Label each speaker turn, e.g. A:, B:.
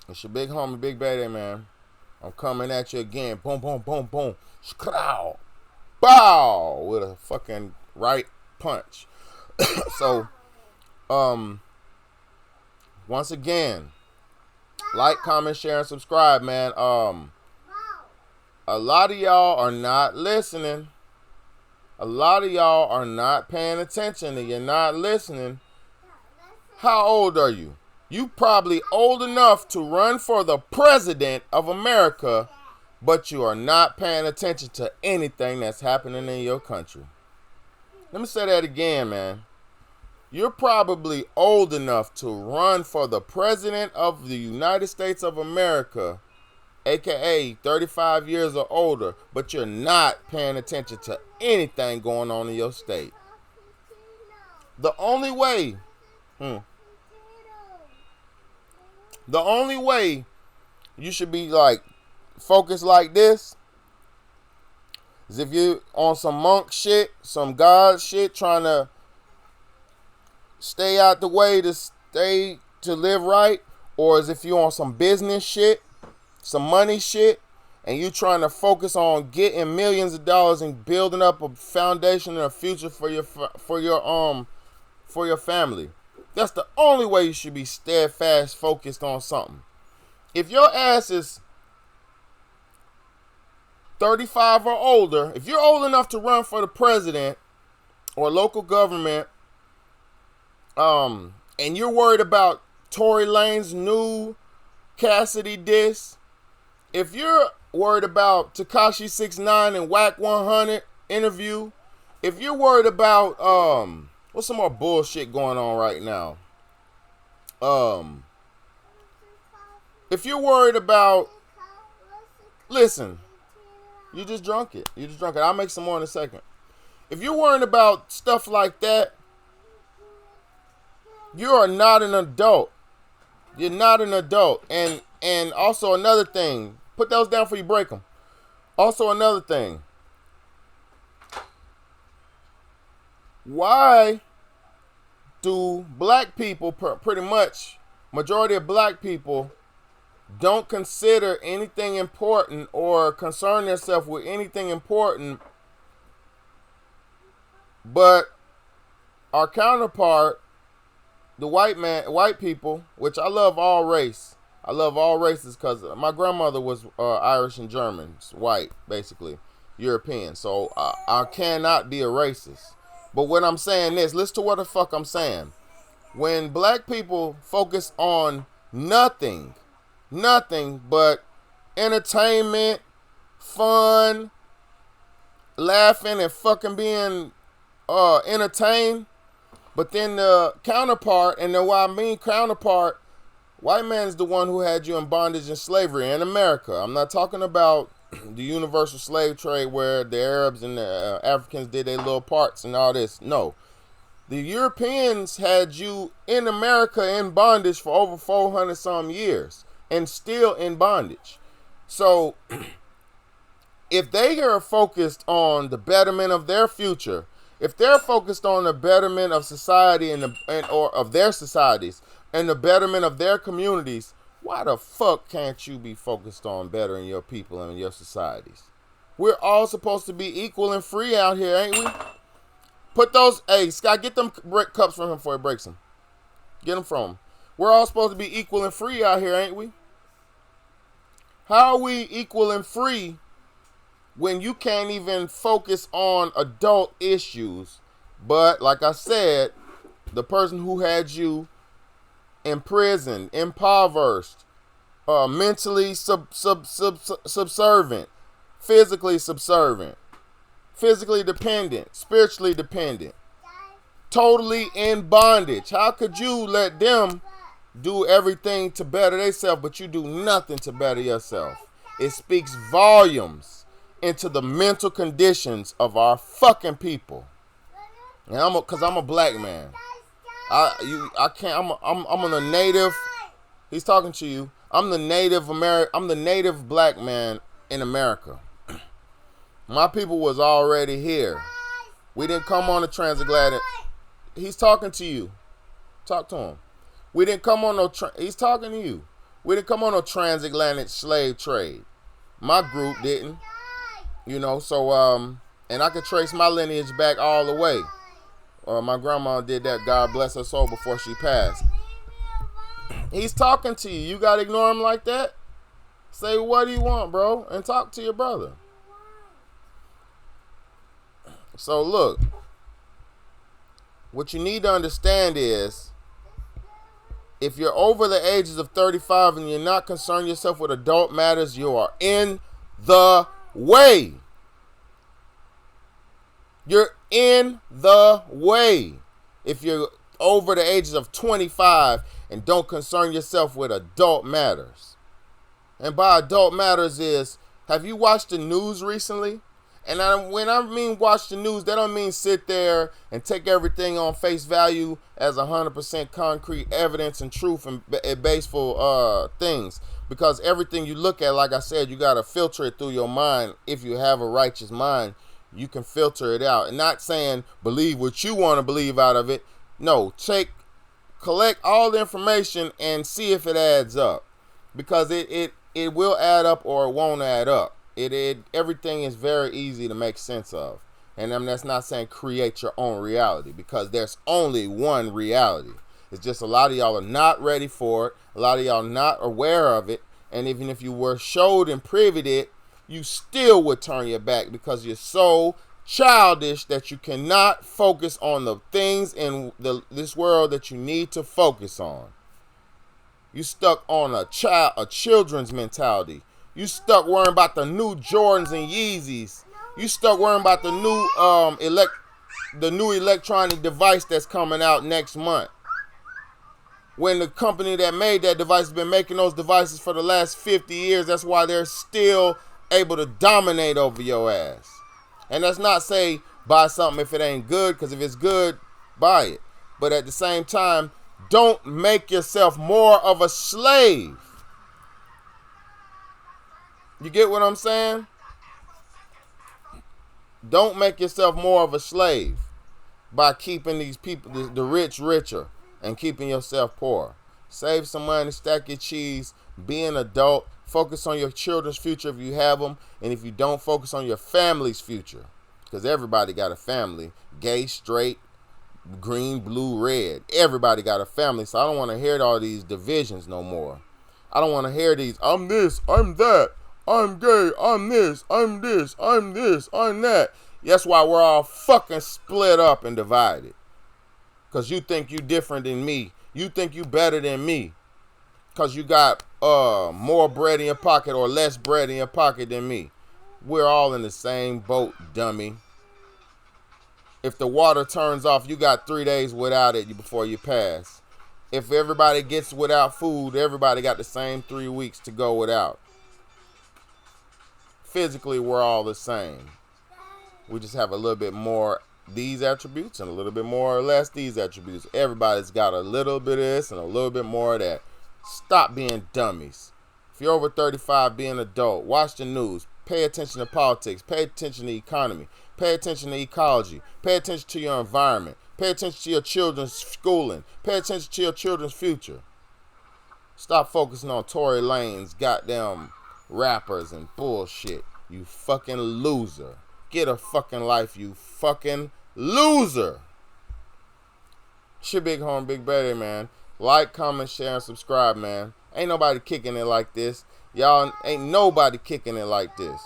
A: It's your big homie, Big Baby, man. I'm coming at you again. Boom, boom, boom, boom. Skrow. Bow. With a fucking right punch. So, um, once again, like, comment, share, and subscribe, man. A lot of y'all are not listening. A lot of y'all are not paying attention and you're not listening. How old are you? You probably old enough to run for the president of America, but you are not paying attention to anything that's happening in your country. Let me say that again, man. You're probably old enough to run for the president of the United States of America, aka 35 years or older, but you're not paying attention to anything going on in your state. The only way, the only way you should be like focused like this is if you on some monk shit, some God shit, trying to stay out the way to live right, or as if you on some business shit, some money shit, and you trying to focus on getting millions of dollars and building up a foundation and a future for your family. That's the only way you should be steadfast focused on something. If your ass is 35 or older, if you're old enough to run for the president or local government, and you're worried about Tory Lane's new Cassidy diss, if you're worried about Tekashi 69 and Whack 100 interview, if you're worried about what's some more bullshit going on right now, if you're worried about, listen, you just drunk it. I'll make some more in a second. If you're worried about stuff like that, you are not an adult. You're not an adult. And also another thing, put those down before you break them. Also another thing, why do black people, pretty much majority of black people, don't consider anything important or concern themselves with anything important, but our counterpart, the white people, which I love all race. I love all races because my grandmother was Irish and German, white, basically, European. So I cannot be a racist. But what I'm saying is, listen to what the fuck I'm saying. When black people focus on nothing but entertainment, fun, laughing and fucking being entertained, but then the counterpart, and then what I mean counterpart, white man is the one who had you in bondage and slavery in America. I'm not talking about the universal slave trade where the Arabs and the Africans did their little parts and all this. No. The Europeans had you in America in bondage for over 400 some years and still in bondage. So if they are focused on the betterment of their future, if they're focused on the betterment of society or of their societies and the betterment of their communities, why the fuck can't you be focused on bettering your people and your societies? We're all supposed to be equal and free out here, ain't we? Put those, hey, Scott, get them cups from him before he breaks them. Get them from him. We're all supposed to be equal and free out here, ain't we? How are we equal and free when you can't even focus on adult issues? But like I said, the person who had you imprisoned, impoverished, mentally subservient, physically subservient, physically dependent, spiritually dependent, totally in bondage. How could you let them do everything to better themselves, but you do nothing to better yourself? It speaks volumes into the mental conditions of our fucking people. And because I'm a black man. I can't. I'm a native. He's talking to you. I'm the native black man in America. My people was already here. We didn't come on the transatlantic. He's talking to you. Talk to him. We didn't come on no. He's talking to you. We didn't come on no transatlantic slave trade. My group didn't. You know, so, and I could trace my lineage back all the way. My grandma did that, God bless her soul, before she passed. He's talking to you. You got to ignore him like that? Say, what do you want, bro? And talk to your brother. So, look. What you need to understand is, if you're over the ages of 35 and you're not concerned yourself with adult matters, you are in the way. You're in the way. If you're over the ages of 25 and don't concern yourself with adult matters. And by adult matters is, have you watched the news recently? And when I mean watch the news, that don't mean sit there and take everything on face value as 100% concrete evidence and truth and baseful things. Because everything you look at, like I said, you got to filter it through your mind. If you have a righteous mind, you can filter it out. And not saying believe what you want to believe out of it. No, collect all the information and see if it adds up. Because it will add up or it won't add up. Everything is very easy to make sense of. And that's not saying create your own reality, because there's only one reality. It's just a lot of y'all are not ready for it. A lot of y'all not aware of it. And even if you were showed and privy to it, you still would turn your back because you're so childish that you cannot focus on the things in this world that you need to focus on. You stuck on a children's mentality. You stuck worrying about the new Jordans and Yeezys. You stuck worrying about the new electronic device that's coming out next month. When the company that made that device has been making those devices for the last 50 years, that's why they're still able to dominate over your ass. And that's not say buy something if it ain't good, because if it's good, buy it. But at the same time, don't make yourself more of a slave. You get what I'm saying? Don't make yourself more of a slave by keeping these people, the rich, richer, and keeping yourself poor. Save some money, stack your cheese, be an adult, focus on your children's future if you have them, and if you don't, focus on your family's future. Because everybody got a family. Gay, straight, green, blue, red. Everybody got a family, so I don't want to hear all these divisions no more. I don't want to hear these, I'm this, I'm that. I'm gay, I'm this, I'm this, I'm this, I'm that. That's why we're all fucking split up and divided. Because you think you different than me. You think you better than me. Because you got more bread in your pocket or less bread in your pocket than me. We're all in the same boat, dummy. If the water turns off, you got 3 days without it before you pass. If everybody gets without food, everybody got the same 3 weeks to go without. Physically, we're all the same. We just have a little bit more these attributes and a little bit more or less these attributes. Everybody's got a little bit of this and a little bit more of that. Stop being dummies. If you're over 35, be an adult. Watch the news. Pay attention to politics. Pay attention to the economy. Pay attention to ecology. Pay attention to your environment. Pay attention to your children's schooling. Pay attention to your children's future. Stop focusing on Tory Lanez, goddamn rappers and bullshit. You fucking loser. Get a fucking life, you fucking loser. It's your big home, Big Betty, man. Like, comment, share, and subscribe, man. Ain't nobody kicking it like this. Y'all ain't nobody kicking it like this.